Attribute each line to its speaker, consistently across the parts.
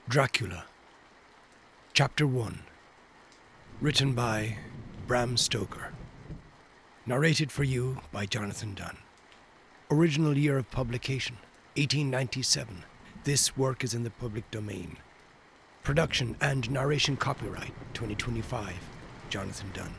Speaker 1: Dracula, Chapter 1. Written by Bram Stoker. Narrated for you by Jonathan Dunne. Original year of publication, 1897. This work is in the public domain. Production and narration copyright, 2025. Jonathan Dunne.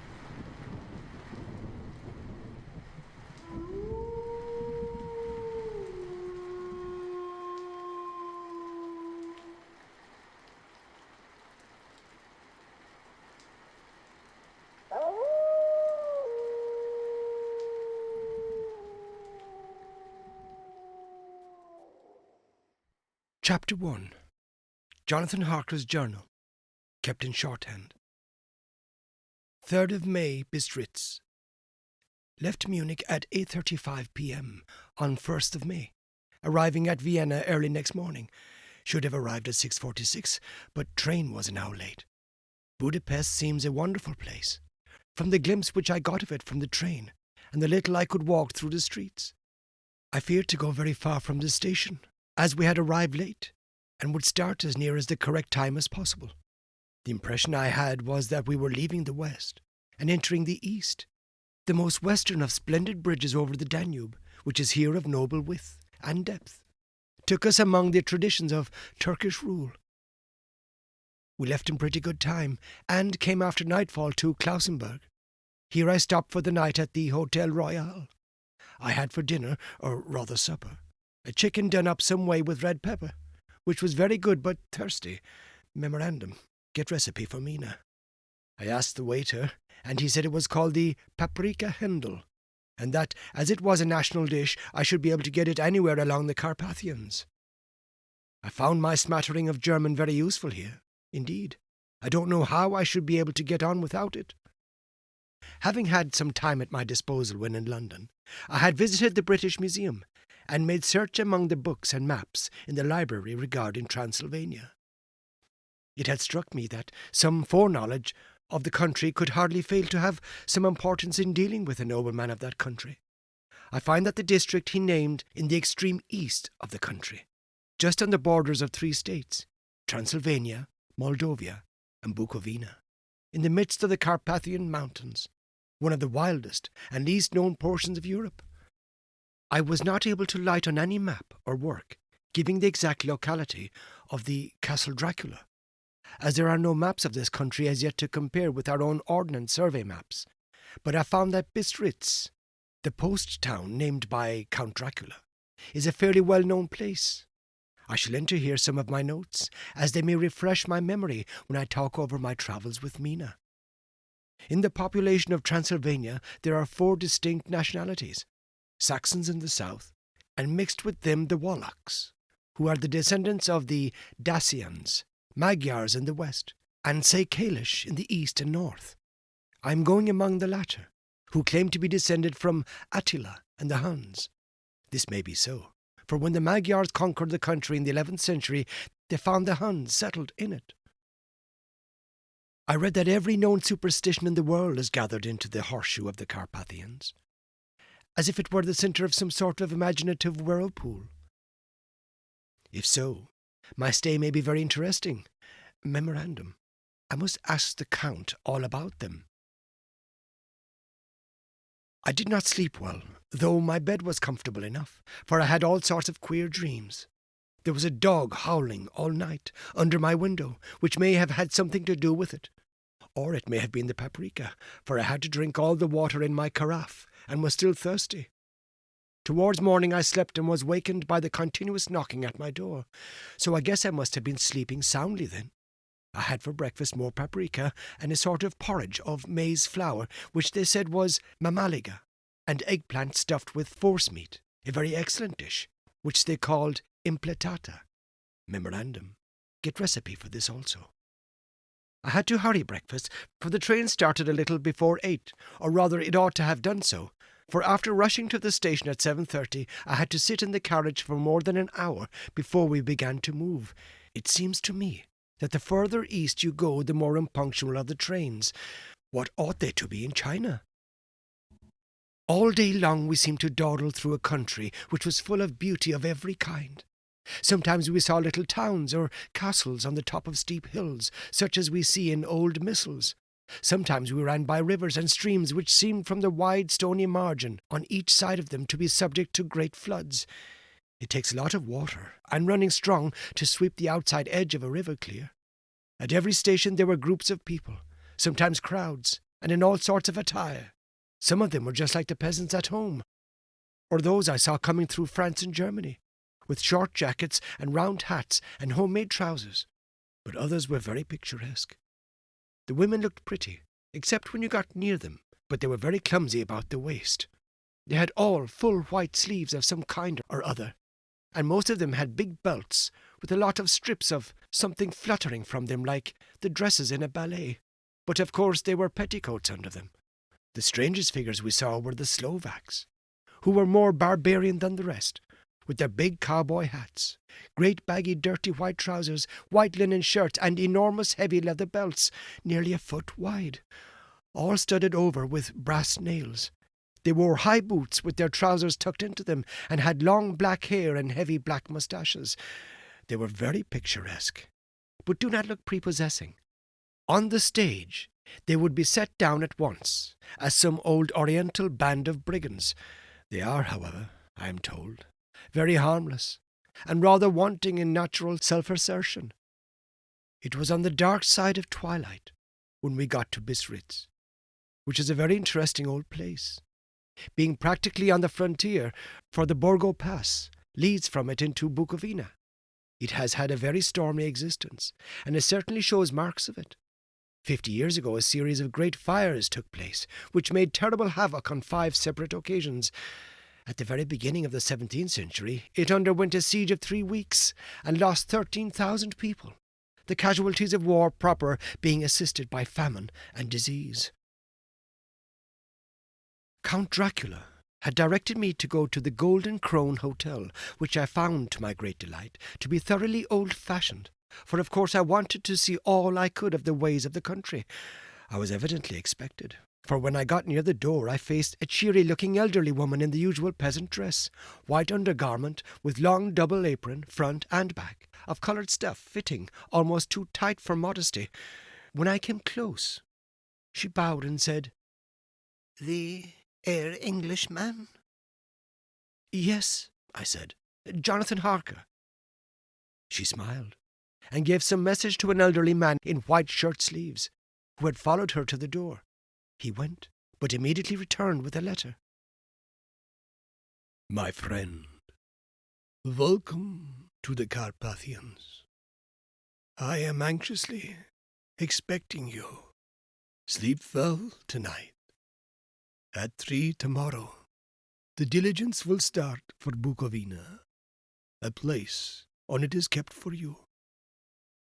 Speaker 1: Chapter 1. Jonathan Harker's Journal, kept in shorthand. 3rd of May, Bistritz. Left Munich at 8:35 p.m. on 1st of May, arriving at Vienna early next morning. Should have arrived at 6:46, but train was an hour late. Budapest seems a wonderful place, from the glimpse which I got of it from the train, and the little I could walk through the streets. I feared to go very far from the station, as we had arrived late, and would start as near as the correct time as possible. The impression I had was that we were leaving the west and entering the east, the most western of splendid bridges over the Danube, which is here of noble width and depth, took us among the traditions of Turkish rule. We left in pretty good time, and came after nightfall to Klausenberg. Here I stopped for the night at the Hotel Royal. I had for dinner, or rather supper, a chicken done up some way with red pepper, which was very good but thirsty. Memorandum, get recipe for Mina. I asked the waiter, and he said it was called the paprika Hendel, and that, as it was a national dish, I should be able to get it anywhere along the Carpathians. I found my smattering of German very useful here. Indeed, I don't know how I should be able to get on without it. Having had some time at my disposal when in London, I had visited the British Museum, and made search among the books and maps in the library regarding Transylvania. It had struck me that some foreknowledge of the country could hardly fail to have some importance in dealing with a nobleman of that country. I find that the district he named in the extreme east of the country, just on the borders of 3 states, Transylvania, Moldavia, and Bukovina, in the midst of the Carpathian Mountains, one of the wildest and least known portions of Europe. I was not able to light on any map or work giving the exact locality of the Castle Dracula, as there are no maps of this country as yet to compare with our own Ordnance Survey maps, but I found that Bistritz, the post town named by Count Dracula, is a fairly well-known place. I shall enter here some of my notes, as they may refresh my memory when I talk over my travels with Mina. In the population of Transylvania there are 4 distinct nationalities: Saxons in the south, and mixed with them the Wallachs, who are the descendants of the Dacians, Magyars in the west, and Kalish in the east and north. I am going among the latter, who claim to be descended from Attila and the Huns. This may be so, for when the Magyars conquered the country in the 11th century, they found the Huns settled in it. I read that every known superstition in the world is gathered into the horseshoe of the Carpathians, as if it were the centre of some sort of imaginative whirlpool. If so, my stay may be very interesting. Memorandum, I must ask the Count all about them. I did not sleep well, though my bed was comfortable enough, for I had all sorts of queer dreams. There was a dog howling all night under my window, which may have had something to do with it. Or it may have been the paprika, for I had to drink all the water in my carafe, and was still thirsty. Towards morning I slept and was wakened by the continuous knocking at my door, so I guess I must have been sleeping soundly then. I had for breakfast more paprika and a sort of porridge of maize flour, which they said was mamaliga, and eggplant stuffed with forcemeat, a very excellent dish, which they called impletata. Memorandum, get recipe for this also. I had to hurry breakfast, for the train started a little before 8, or rather it ought to have done so, for after rushing to the station at 7:30, I had to sit in the carriage for more than an hour before we began to move. It seems to me that the further east you go, the more unpunctual are the trains. What ought they to be in China? All day long we seemed to dawdle through a country which was full of beauty of every kind. Sometimes we saw little towns or castles on the top of steep hills, such as we see in old missals. Sometimes we ran by rivers and streams which seemed from the wide stony margin on each side of them to be subject to great floods. It takes a lot of water, and running strong, to sweep the outside edge of a river clear. At every station there were groups of people, sometimes crowds, and in all sorts of attire. Some of them were just like the peasants at home, or those I saw coming through France and Germany, with short jackets and round hats and homemade trousers, but others were very picturesque. The women looked pretty, except when you got near them, but they were very clumsy about the waist. They had all full white sleeves of some kind or other, and most of them had big belts with a lot of strips of something fluttering from them like the dresses in a ballet, but of course they were petticoats under them. The strangest figures we saw were the Slovaks, who were more barbarian than the rest, with their big cowboy hats, great baggy dirty white trousers, white linen shirts, and enormous heavy leather belts, nearly a foot wide, all studded over with brass nails. They wore high boots with their trousers tucked into them, and had long black hair and heavy black moustaches. They were very picturesque, but do not look prepossessing. On the stage they would be set down at once as some old oriental band of brigands. They are, however, I am told, very harmless, and rather wanting in natural self-assertion. It was on the dark side of twilight when we got to Bistritz, which is a very interesting old place, being practically on the frontier, for the Borgo Pass leads from it into Bukovina. It has had a very stormy existence, and it certainly shows marks of it. 50 years ago a series of great fires took place, which made terrible havoc on 5 separate occasions. At the very beginning of the 17th century, it underwent a siege of 3 weeks, and lost 13,000 people, the casualties of war proper being assisted by famine and disease. Count Dracula had directed me to go to the Golden Crone Hotel, which I found, to my great delight, to be thoroughly old-fashioned, for of course I wanted to see all I could of the ways of the country. I was evidently expected, for when I got near the door I faced a cheery-looking elderly woman in the usual peasant dress, white undergarment with long double apron, front and back, of coloured stuff fitting almost too tight for modesty. When I came close, she bowed and said, "The Englishman?" "Yes," I said, "Jonathan Harker." She smiled, and gave some message to an elderly man in white shirt sleeves, who had followed her to the door. He went, but immediately returned with a letter. "My friend, welcome to the Carpathians. I am anxiously expecting you. Sleep well tonight. At 3 tomorrow, the diligence will start for Bukovina. A place on it is kept for you.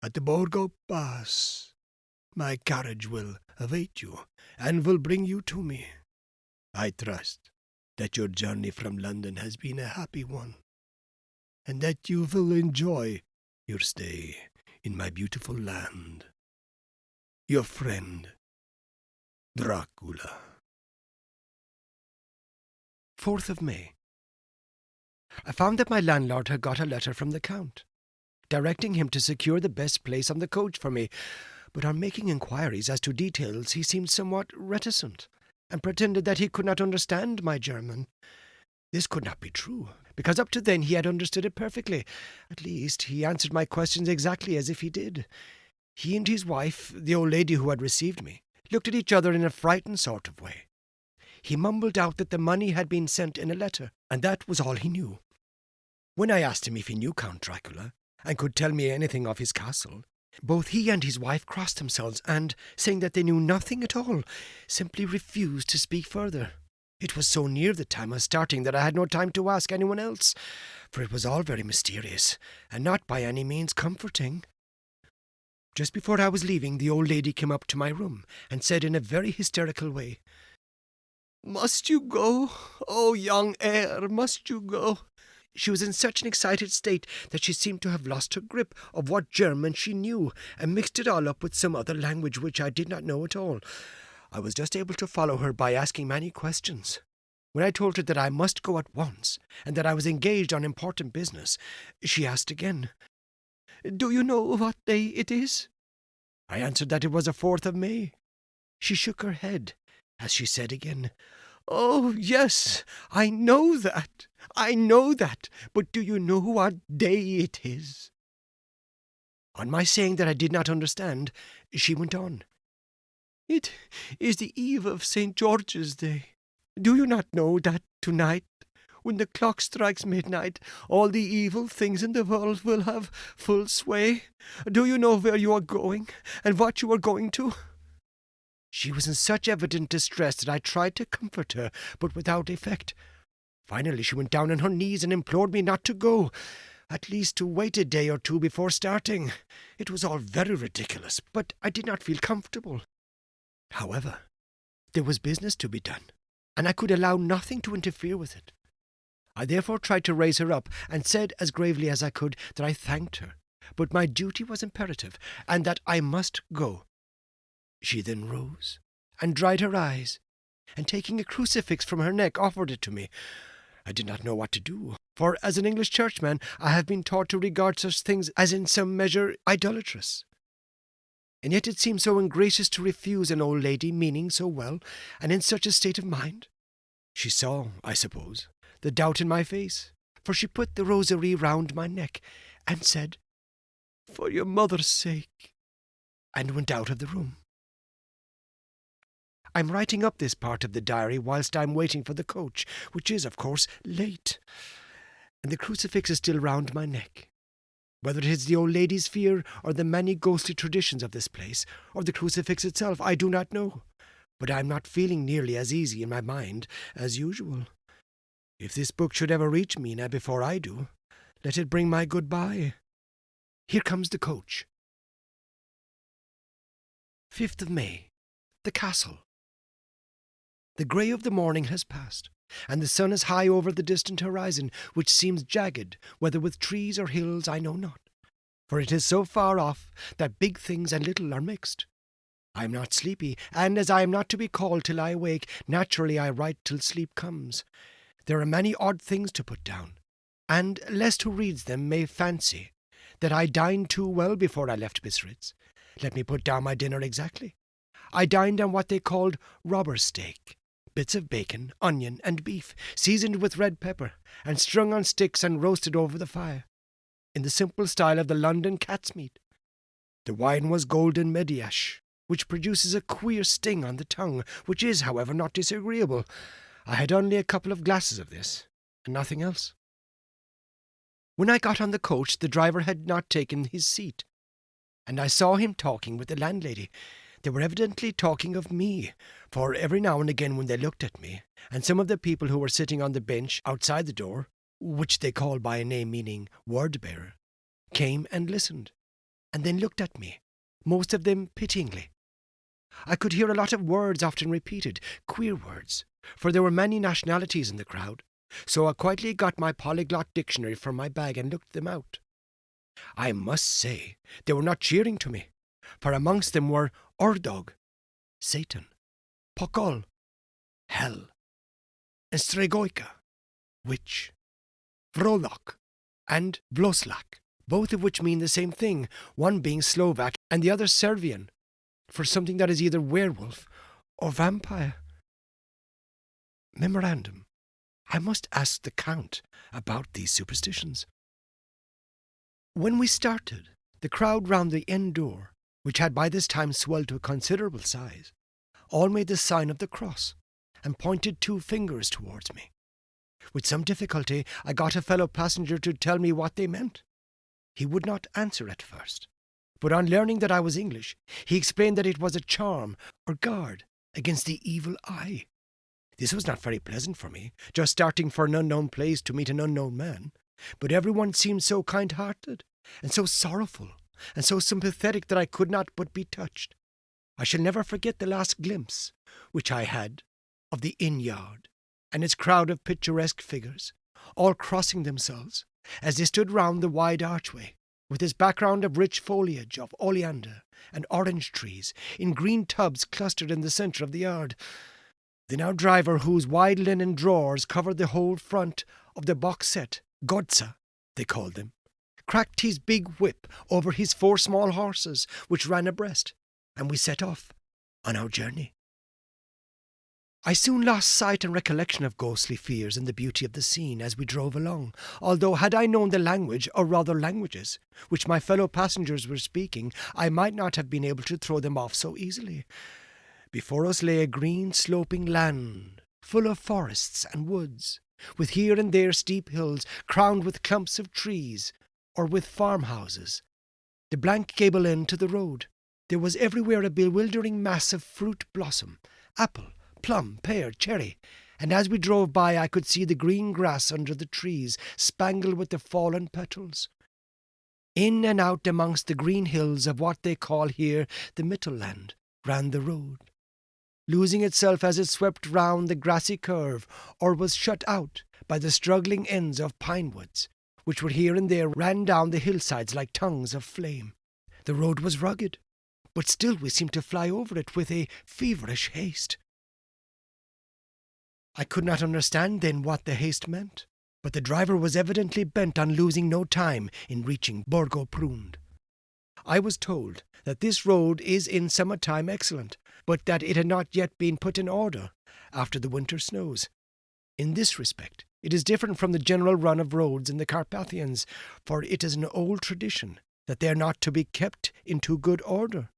Speaker 1: At the Borgo Pass, my carriage will await you, and will bring you to me. I trust that your journey from London has been a happy one, and that you will enjoy your stay in my beautiful land. Your friend, Dracula." 4th of May. I found that my landlord had got a letter from the Count, directing him to secure the best place on the coach for me, but on making inquiries as to details he seemed somewhat reticent, and pretended that he could not understand my German. This could not be true, because up to then he had understood it perfectly. At least, he answered my questions exactly as if he did. He and his wife, the old lady who had received me, looked at each other in a frightened sort of way. He mumbled out that the money had been sent in a letter, and that was all he knew. When I asked him if he knew Count Dracula, and could tell me anything of his castle, both he and his wife crossed themselves, and, saying that they knew nothing at all, simply refused to speak further. It was so near the time of starting that I had no time to ask anyone else, for it was all very mysterious, and not by any means comforting. Just before I was leaving, the old lady came up to my room, and said in a very hysterical way, "Must you go? Oh, young heir, must you go?" She was in such an excited state that she seemed to have lost her grip of what German she knew, and mixed it all up with some other language which I did not know at all. I was just able to follow her by asking many questions. When I told her that I must go at once, and that I was engaged on important business, she asked again, "Do you know what day it is?" I answered that it was the 4th of May. She shook her head, as she said again, "Oh, yes, I know that, but do you know what day it is?" On my saying that I did not understand, she went on, "It is the eve of St. George's Day. Do you not know that tonight, when the clock strikes midnight, all the evil things in the world will have full sway? Do you know where you are going, and what you are going to?" She was in such evident distress that I tried to comfort her, but without effect. Finally she went down on her knees and implored me not to go, at least to wait a day or two before starting. It was all very ridiculous, but I did not feel comfortable. However, there was business to be done, and I could allow nothing to interfere with it. I therefore tried to raise her up, and said as gravely as I could that I thanked her, but my duty was imperative, and that I must go. She then rose, and dried her eyes, and taking a crucifix from her neck, offered it to me. I did not know what to do, for as an English churchman I have been taught to regard such things as in some measure idolatrous. And yet it seemed so ungracious to refuse an old lady meaning so well, and in such a state of mind. She saw, I suppose, the doubt in my face, for she put the rosary round my neck, and said, "For your mother's sake," and went out of the room. I'm writing up this part of the diary whilst I'm waiting for the coach, which is, of course, late, and the crucifix is still round my neck. Whether it is the old lady's fear, or the many ghostly traditions of this place, or the crucifix itself, I do not know, but I am not feeling nearly as easy in my mind as usual. If this book should ever reach Mina before I do, let it bring my goodbye. Here comes the coach. 5th of May. The Castle. The grey of the morning has passed, and the sun is high over the distant horizon, which seems jagged, whether with trees or hills I know not, for it is so far off that big things and little are mixed. I am not sleepy, and as I am not to be called till I awake, naturally I write till sleep comes. There are many odd things to put down, and lest who reads them may fancy that I dined too well before I left Bistritz, let me put down my dinner exactly. I dined on what they called robber steak, bits of bacon, onion, and beef, seasoned with red pepper, and strung on sticks and roasted over the fire, in the simple style of the London cat's meat. The wine was golden Mediash, which produces a queer sting on the tongue, which is, however, not disagreeable. I had only a couple of glasses of this, and nothing else. When I got on the coach, the driver had not taken his seat, and I saw him talking with the landlady. They were evidently talking of me, for every now and again when they looked at me, and some of the people who were sitting on the bench outside the door, which they called by a name meaning word-bearer, came and listened, and then looked at me, most of them pityingly. I could hear a lot of words often repeated, queer words, for there were many nationalities in the crowd, so I quietly got my polyglot dictionary from my bag and looked them out. I must say they were not cheering to me, for amongst them were Ordog, Satan, Pokol, Hell, and Stregoica, Witch, Vrolok, and Vloslak, both of which mean the same thing, one being Slovak and the other Servian, for something that is either werewolf or vampire. Memorandum: I must ask the Count about these superstitions. When we started, the crowd round the end door, which had by this time swelled to a considerable size, all made the sign of the cross, and pointed 2 fingers towards me. With some difficulty I got a fellow passenger to tell me what they meant. He would not answer at first, but on learning that I was English, he explained that it was a charm or guard against the evil eye. This was not very pleasant for me, just starting for an unknown place to meet an unknown man, but everyone seemed so kind-hearted, and so sorrowful, and so sympathetic that I could not but be touched. I shall never forget the last glimpse which I had of the inn-yard, and its crowd of picturesque figures, all crossing themselves, as they stood round the wide archway, with its background of rich foliage of oleander and orange trees, in green tubs clustered in the centre of the yard. Then our driver, whose wide linen drawers covered the whole front of the box set, Godsa, they called them, cracked his big whip over his 4 small horses, which ran abreast, and we set off on our journey. I soon lost sight and recollection of ghostly fears and the beauty of the scene as we drove along, although had I known the language, or rather languages, which my fellow passengers were speaking, I might not have been able to throw them off so easily. Before us lay a green sloping land, full of forests and woods, with here and there steep hills crowned with clumps of trees, or with farmhouses. The blank gable end to the road. There was everywhere a bewildering mass of fruit blossom, apple, plum, pear, cherry, and as we drove by I could see the green grass under the trees, spangled with the fallen petals. In and out amongst the green hills of what they call here the Mittelland ran the road, losing itself as it swept round the grassy curve, or was shut out by the struggling ends of pine woods, which were here and there ran down the hillsides like tongues of flame. The road was rugged, but still we seemed to fly over it with a feverish haste. I could not understand then what the haste meant, but the driver was evidently bent on losing no time in reaching Borgo Prund. I was told that this road is in summer time excellent, but that it had not yet been put in order after the winter snows. In this respect, it is different from the general run of roads in the Carpathians, for it is an old tradition that they are not to be kept in too good order.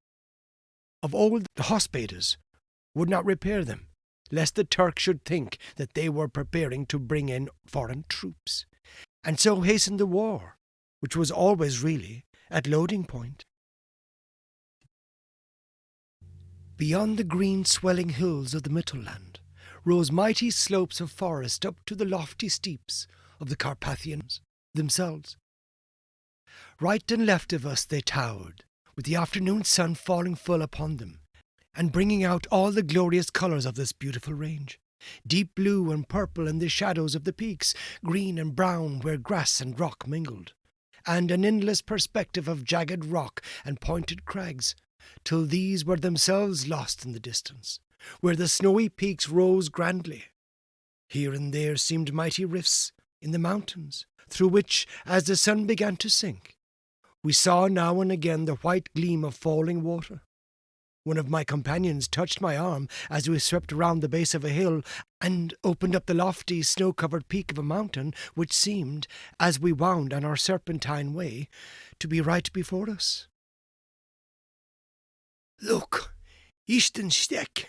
Speaker 1: Of old, the hospitallers would not repair them, lest the Turk should think that they were preparing to bring in foreign troops, and so hasten the war, which was always really at loading point. Beyond the green swelling hills of the Mittelland rose mighty slopes of forest up to the lofty steeps of the Carpathians themselves. Right and left of us they towered, with the afternoon sun falling full upon them, and bringing out all the glorious colours of this beautiful range, deep blue and purple in the shadows of the peaks, green and brown where grass and rock mingled, and an endless perspective of jagged rock and pointed crags, till these were themselves lost in the distance, where the snowy peaks rose grandly. Here and there seemed mighty rifts in the mountains, through which, as the sun began to sink, we saw now and again the white gleam of falling water. One of my companions touched my arm as we swept round the base of a hill and opened up the lofty, snow-covered peak of a mountain which seemed, as we wound on our serpentine way, to be right before us. "Look, Istensteck,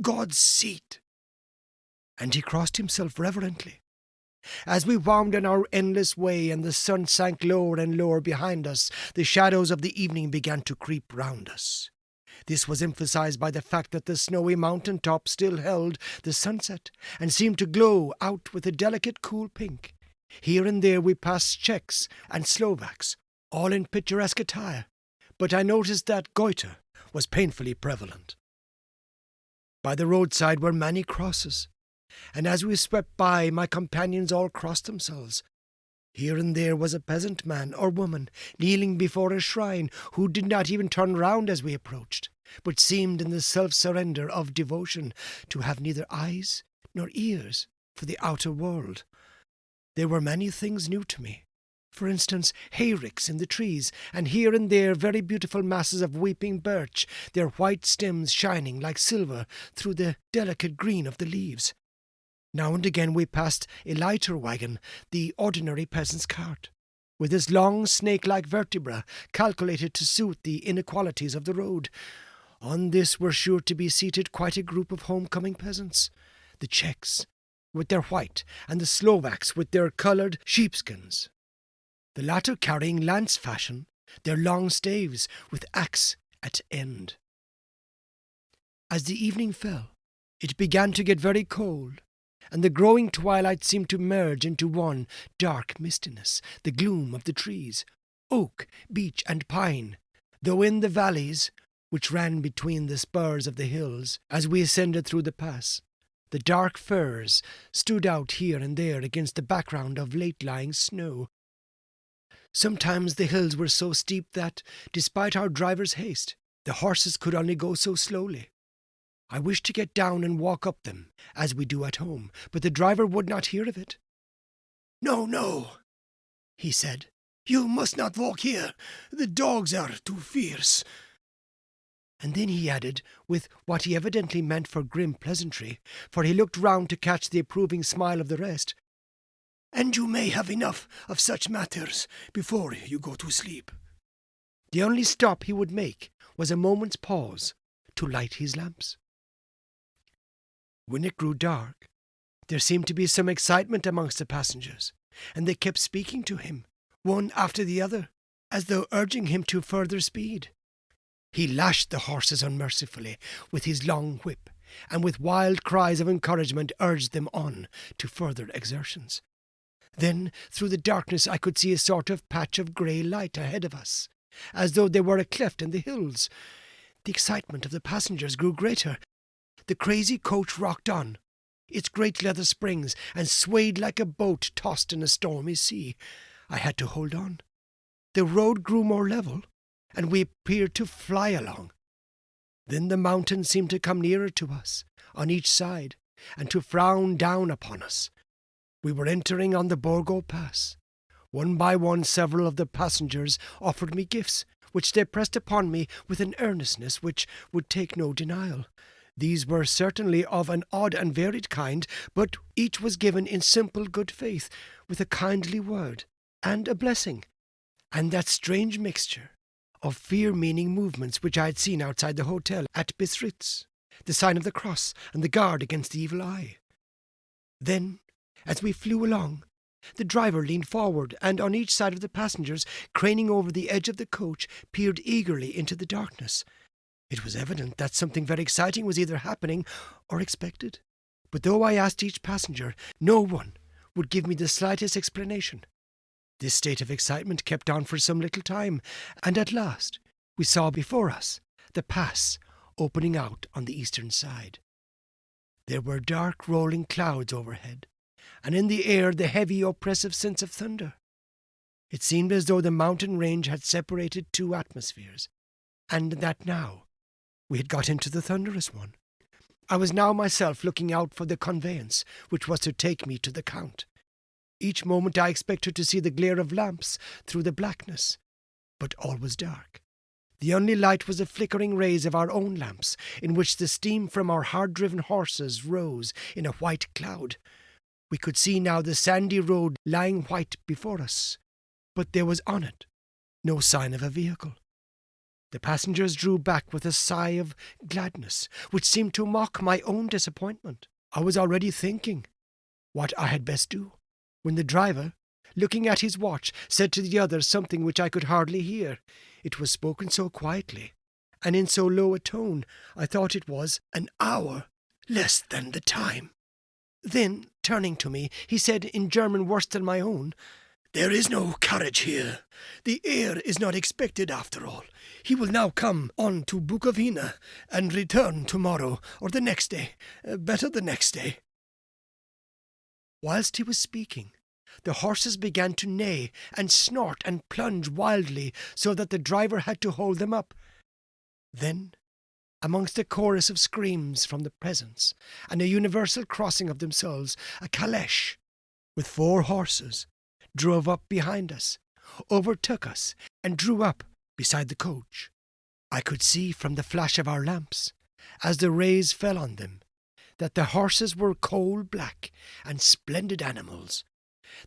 Speaker 1: God's seat!" And he crossed himself reverently. As we wound on our endless way and the sun sank lower and lower behind us, the shadows of the evening began to creep round us. This was emphasized by the fact that the snowy mountain top still held the sunset and seemed to glow out with a delicate cool pink. Here and there we passed Czechs and Slovaks, all in picturesque attire, but I noticed that goiter was painfully prevalent. By the roadside were many crosses, and as we swept by, my companions all crossed themselves. Here and there was a peasant man or woman kneeling before a shrine who did not even turn round as we approached, but seemed in the self-surrender of devotion to have neither eyes nor ears for the outer world. There were many things new to me. For instance, hayricks in the trees, and here and there very beautiful masses of weeping birch, their white stems shining like silver through the delicate green of the leaves. Now and again we passed a lighter wagon, the ordinary peasant's cart, with its long snake-like vertebra calculated to suit the inequalities of the road. On this were sure to be seated quite a group of homecoming peasants, the Czechs with their white and the Slovaks with their coloured sheepskins, the latter carrying lance fashion their long staves with axe at end. As the evening fell, it began to get very cold, and the growing twilight seemed to merge into one dark mistiness, the gloom of the trees, oak, beech, and pine, though in the valleys, which ran between the spurs of the hills, as we ascended through the pass, the dark firs stood out here and there against the background of late-lying snow. Sometimes the hills were so steep that, despite our driver's haste, the horses could only go so slowly. I wished to get down and walk up them, as we do at home, but the driver would not hear of it. "No, no," he said. "You must not walk here. The dogs are too fierce." And then he added, with what he evidently meant for grim pleasantry, for he looked round to catch the approving smile of the rest, "And you may have enough of such matters before you go to sleep." The only stop he would make was a moment's pause to light his lamps. When it grew dark, there seemed to be some excitement amongst the passengers, and they kept speaking to him, one after the other, as though urging him to further speed. He lashed the horses unmercifully with his long whip, and with wild cries of encouragement urged them on to further exertions. Then, through the darkness, I could see a sort of patch of grey light ahead of us, as though there were a cleft in the hills. The excitement of the passengers grew greater. The crazy coach rocked on, its great leather springs, and swayed like a boat tossed in a stormy sea. I had to hold on. The road grew more level, and we appeared to fly along. Then the mountains seemed to come nearer to us, on each side, and to frown down upon us. We were entering on the Borgo Pass. One by one several of the passengers offered me gifts, which they pressed upon me with an earnestness which would take no denial. These were certainly of an odd and varied kind, but each was given in simple good faith, with a kindly word and a blessing, and that strange mixture of fear-meaning movements which I had seen outside the hotel at Bistritz, the sign of the cross and the guard against the evil eye. Then, as we flew along, the driver leaned forward and on each side of the passengers, craning over the edge of the coach, peered eagerly into the darkness. It was evident that something very exciting was either happening or expected. But though I asked each passenger, no one would give me the slightest explanation. This state of excitement kept on for some little time, and at last we saw before us the pass opening out on the eastern side. There were dark rolling clouds overhead, and in the air the heavy oppressive sense of thunder. It seemed as though the mountain range had separated two atmospheres, and that now we had got into the thunderous one. I was now myself looking out for the conveyance which was to take me to the Count. Each moment I expected to see the glare of lamps through the blackness, but all was dark. The only light was the flickering rays of our own lamps, in which the steam from our hard-driven horses rose in a white cloud. We could see now the sandy road lying white before us, but there was on it no sign of a vehicle. The passengers drew back with a sigh of gladness, which seemed to mock my own disappointment. I was already thinking what I had best do, when the driver, looking at his watch, said to the others something which I could hardly hear. It was spoken so quietly, and in so low a tone, I thought it was an hour less than the time. Then, turning to me, he said in German worse than my own, "There is no carriage here. The heir is not expected after all. He will now come on to Bukovina and return tomorrow or the next day, better the next day." Whilst he was speaking, the horses began to neigh and snort and plunge wildly, so that the driver had to hold them up. Then, amongst a chorus of screams from the peasants and a universal crossing of themselves, a calèche with 4 horses drove up behind us, overtook us, and drew up beside the coach. I could see from the flash of our lamps, as the rays fell on them, that the horses were coal-black and splendid animals.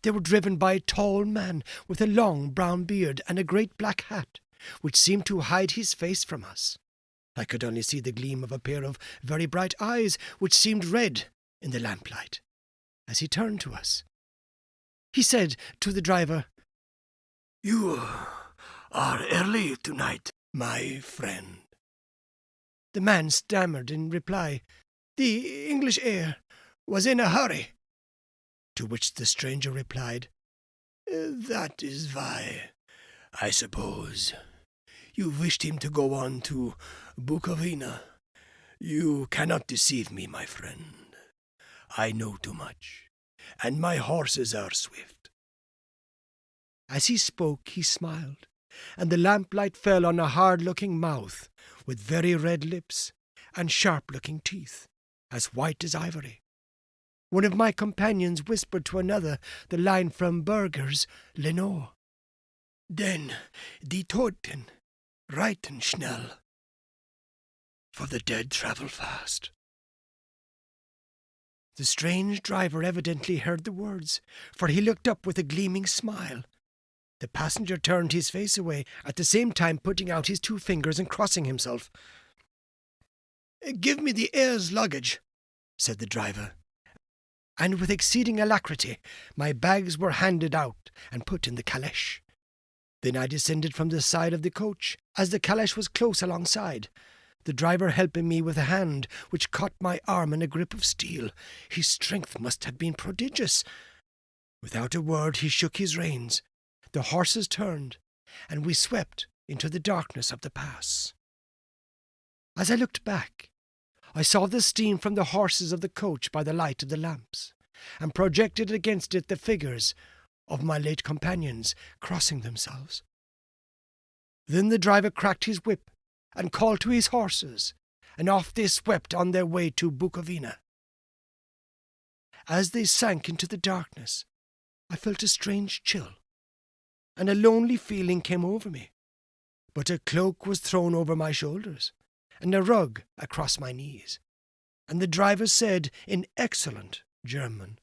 Speaker 1: They were driven by a tall man with a long brown beard and a great black hat, which seemed to hide his face from us. I could only see the gleam of a pair of very bright eyes, which seemed red in the lamplight. As he turned to us, he said to the driver, "You are early tonight, my friend." The man stammered in reply, "The English heir was in a hurry." To which the stranger replied, "That is why, I suppose. You wished him to go on to Bukovina. You cannot deceive me, my friend. I know too much, and my horses are swift." As he spoke, he smiled, and the lamplight fell on a hard-looking mouth with very red lips, and sharp-looking teeth, as white as ivory. One of my companions whispered to another the line from Berger's Lenore. "Den die Toten reiten schnell, for the dead travel fast." The strange driver evidently heard the words, for he looked up with a gleaming smile. The passenger turned his face away, at the same time putting out his 2 fingers and crossing himself. "Give me the heir's luggage," said the driver. And with exceeding alacrity, my bags were handed out and put in the caleche. Then I descended from the side of the coach, as the caleche was close alongside, the driver helping me with a hand which caught my arm in a grip of steel. His strength must have been prodigious. Without a word he shook his reins. The horses turned, and we swept into the darkness of the pass. As I looked back, I saw the steam from the horses of the coach by the light of the lamps, and projected against it the figures of my late companions crossing themselves. Then the driver cracked his whip and called to his horses, and off they swept on their way to Bukovina. As they sank into the darkness, I felt a strange chill, and a lonely feeling came over me. But a cloak was thrown over my shoulders, and a rug across my knees, and the driver said in excellent German,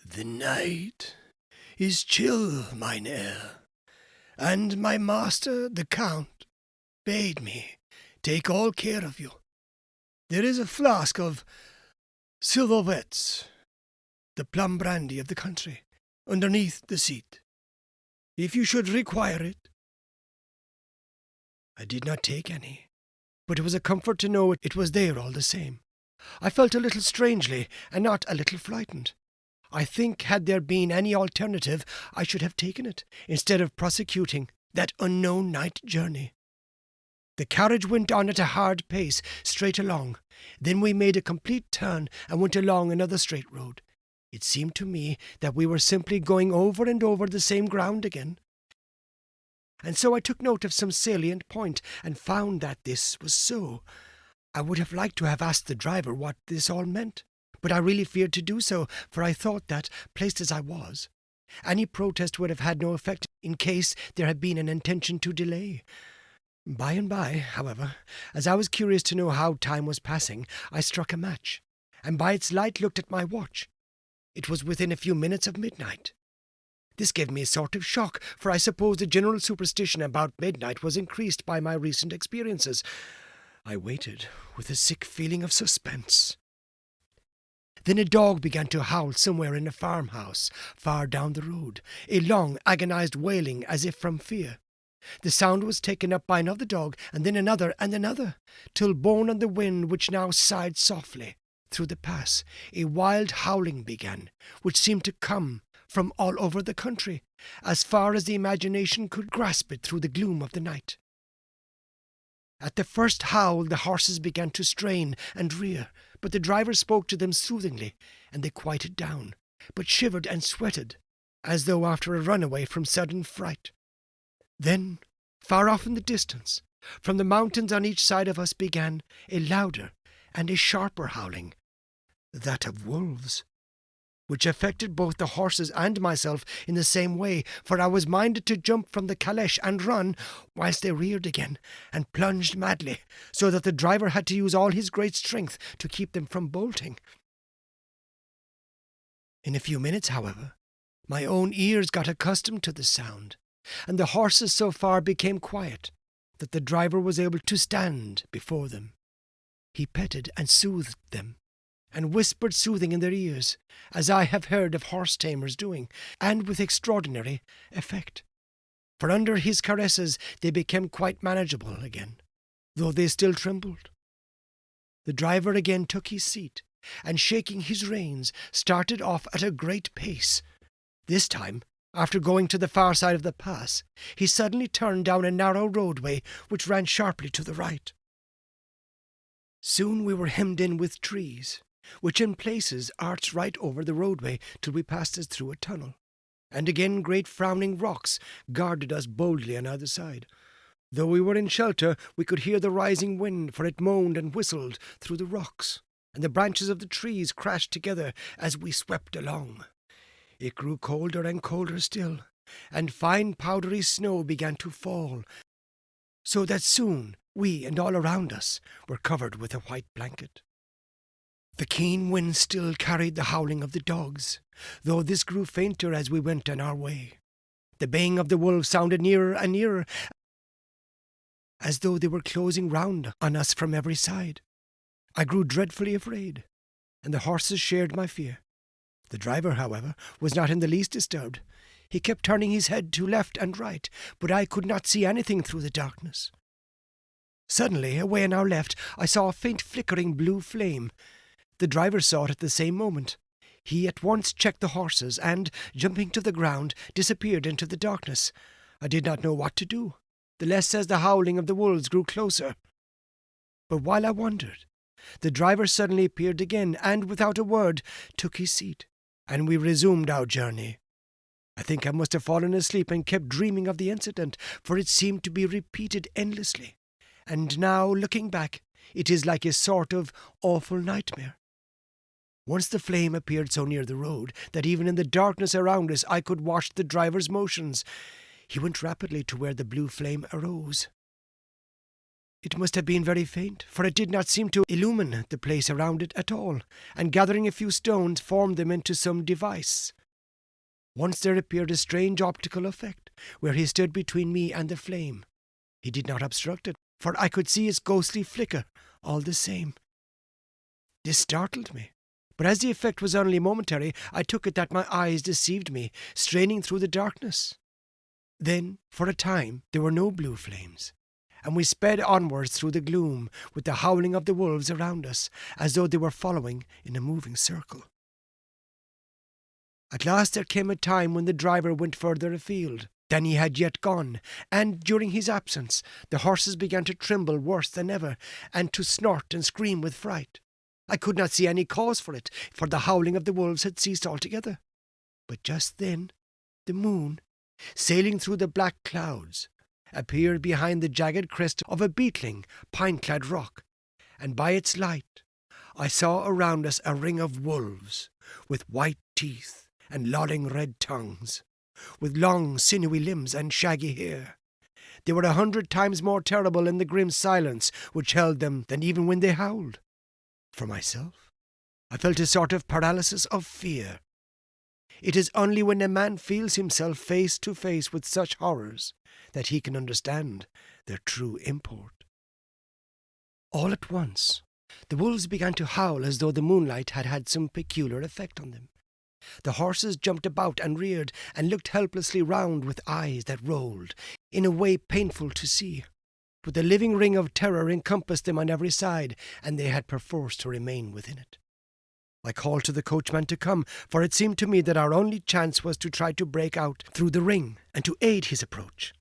Speaker 1: "The night is chill, mine Herr, and my master, the Count, bade me take all care of you. There is a flask of Silverwetz, the plum brandy of the country, underneath the seat, if you should require it." I did not take any, but it was a comfort to know it was there all the same. I felt a little strangely, and not a little frightened. I think had there been any alternative, I should have taken it, instead of prosecuting that unknown night journey. The carriage went on at a hard pace, straight along. Then we made a complete turn and went along another straight road. It seemed to me that we were simply going over and over the same ground again. And so I took note of some salient point and found that this was so. I would have liked to have asked the driver what this all meant, but I really feared to do so, for I thought that, placed as I was, any protest would have had no effect in case there had been an intention to delay. By and by, however, as I was curious to know how time was passing, I struck a match, and by its light looked at my watch. It was within a few minutes of midnight. This gave me a sort of shock, for I suppose the general superstition about midnight was increased by my recent experiences. I waited with a sick feeling of suspense. Then a dog began to howl somewhere in a farmhouse far down the road, a long, agonized wailing as if from fear. The sound was taken up by another dog, and then another and another, till borne on the wind which now sighed softly through the pass, a wild howling began, which seemed to come from all over the country, as far as the imagination could grasp it through the gloom of the night. At the first howl the horses began to strain and rear, but the driver spoke to them soothingly, and they quieted down, but shivered and sweated, as though after a runaway from sudden fright. Then, far off in the distance, from the mountains on each side of us began a louder and a sharper howling, that of wolves, which affected both the horses and myself in the same way, for I was minded to jump from the caleche and run, whilst they reared again and plunged madly, so that the driver had to use all his great strength to keep them from bolting. In a few minutes, however, my own ears got accustomed to the sound, and the horses so far became quiet that the driver was able to stand before them. He petted and soothed them, and whispered soothing in their ears, as I have heard of horse-tamers doing, and with extraordinary effect. For under his caresses they became quite manageable again, though they still trembled. The driver again took his seat, and shaking his reins, started off at a great pace. This time, after going to the far side of the pass, he suddenly turned down a narrow roadway which ran sharply to the right. Soon we were hemmed in with trees, which in places arched right over the roadway till we passed as through a tunnel, and again great frowning rocks guarded us boldly on either side. Though we were in shelter, we could hear the rising wind, for it moaned and whistled through the rocks, and the branches of the trees crashed together as we swept along. It grew colder and colder still, and fine powdery snow began to fall, so that soon we and all around us were covered with a white blanket. The keen wind still carried the howling of the dogs, though this grew fainter as we went on our way. The baying of the wolves sounded nearer and nearer, as though they were closing round on us from every side. I grew dreadfully afraid, and the horses shared my fear. The driver, however, was not in the least disturbed. He kept turning his head to left and right, but I could not see anything through the darkness. Suddenly, away on our left, I saw a faint flickering blue flame. The driver saw it at the same moment. He at once checked the horses and, jumping to the ground, disappeared into the darkness. I did not know what to do, the less as the howling of the wolves grew closer. But while I wondered, the driver suddenly appeared again and, without a word, took his seat, and we resumed our journey. I think I must have fallen asleep and kept dreaming of the incident, for it seemed to be repeated endlessly. And now, looking back, it is like a sort of awful nightmare. Once the flame appeared so near the road that even in the darkness around us I could watch the driver's motions. He went rapidly to where the blue flame arose. It must have been very faint, for it did not seem to illumine the place around it at all, and gathering a few stones formed them into some device. Once there appeared a strange optical effect, where he stood between me and the flame. He did not obstruct it, for I could see its ghostly flicker all the same. This startled me, but as the effect was only momentary, I took it that my eyes deceived me, straining through the darkness. Then, for a time, there were no blue flames, and we sped onwards through the gloom with the howling of the wolves around us, as though they were following in a moving circle. At last there came a time when the driver went further afield than he had yet gone, and during his absence the horses began to tremble worse than ever, and to snort and scream with fright. I could not see any cause for it, for the howling of the wolves had ceased altogether. But just then the moon, sailing through the black clouds, appeared behind the jagged crest of a beetling, pine-clad rock, and by its light I saw around us a ring of wolves, with white teeth and lolling red tongues, with long sinewy limbs and shaggy hair. They were 100 times more terrible in the grim silence which held them than even when they howled. For myself, I felt a sort of paralysis of fear. It is only when a man feels himself face to face with such horrors that he can understand their true import. All at once, the wolves began to howl as though the moonlight had had some peculiar effect on them. The horses jumped about and reared and looked helplessly round with eyes that rolled, in a way painful to see. But the living ring of terror encompassed them on every side, and they had perforce to remain within it. I called to the coachman to come, for it seemed to me that our only chance was to try to break out through the ring and to aid his approach.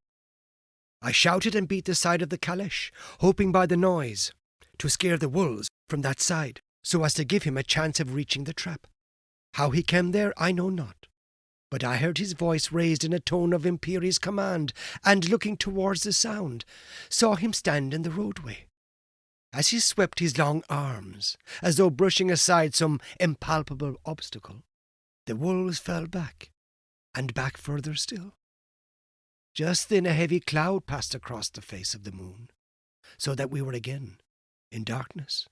Speaker 1: I shouted and beat the side of the caleche, hoping by the noise to scare the wolves from that side, so as to give him a chance of reaching the trap. How he came there I know not, but I heard his voice raised in a tone of imperious command, and looking towards the sound, saw him stand in the roadway. As he swept his long arms, as though brushing aside some impalpable obstacle, the wolves fell back, and back further still. Just then a heavy cloud passed across the face of the moon, so that we were again in darkness.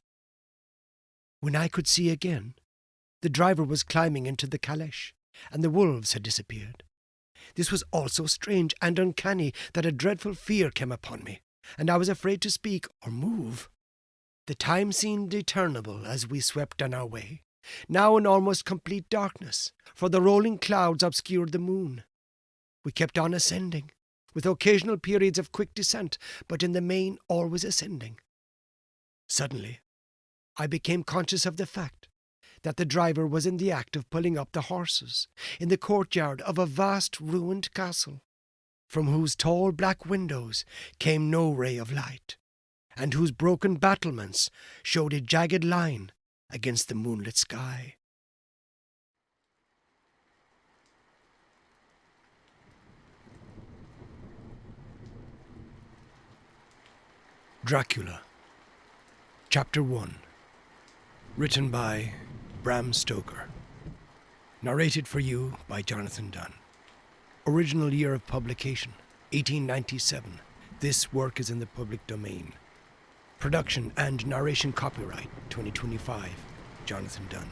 Speaker 1: When I could see again, the driver was climbing into the caleche, and the wolves had disappeared. This was all so strange and uncanny that a dreadful fear came upon me, and I was afraid to speak or move. The time seemed eternal as we swept on our way, now in almost complete darkness, for the rolling clouds obscured the moon. We kept on ascending, with occasional periods of quick descent, but in the main always ascending. Suddenly, I became conscious of the fact that the driver was in the act of pulling up the horses in the courtyard of a vast ruined castle, from whose tall black windows came no ray of light, and whose broken battlements showed a jagged line against the moonlit sky. Dracula, Chapter 1. Written by Bram Stoker. Narrated for you by Jonathan Dunne. Original year of publication, 1897. This work is in the public domain. Production and narration copyright, 2025. Jonathan Dunne.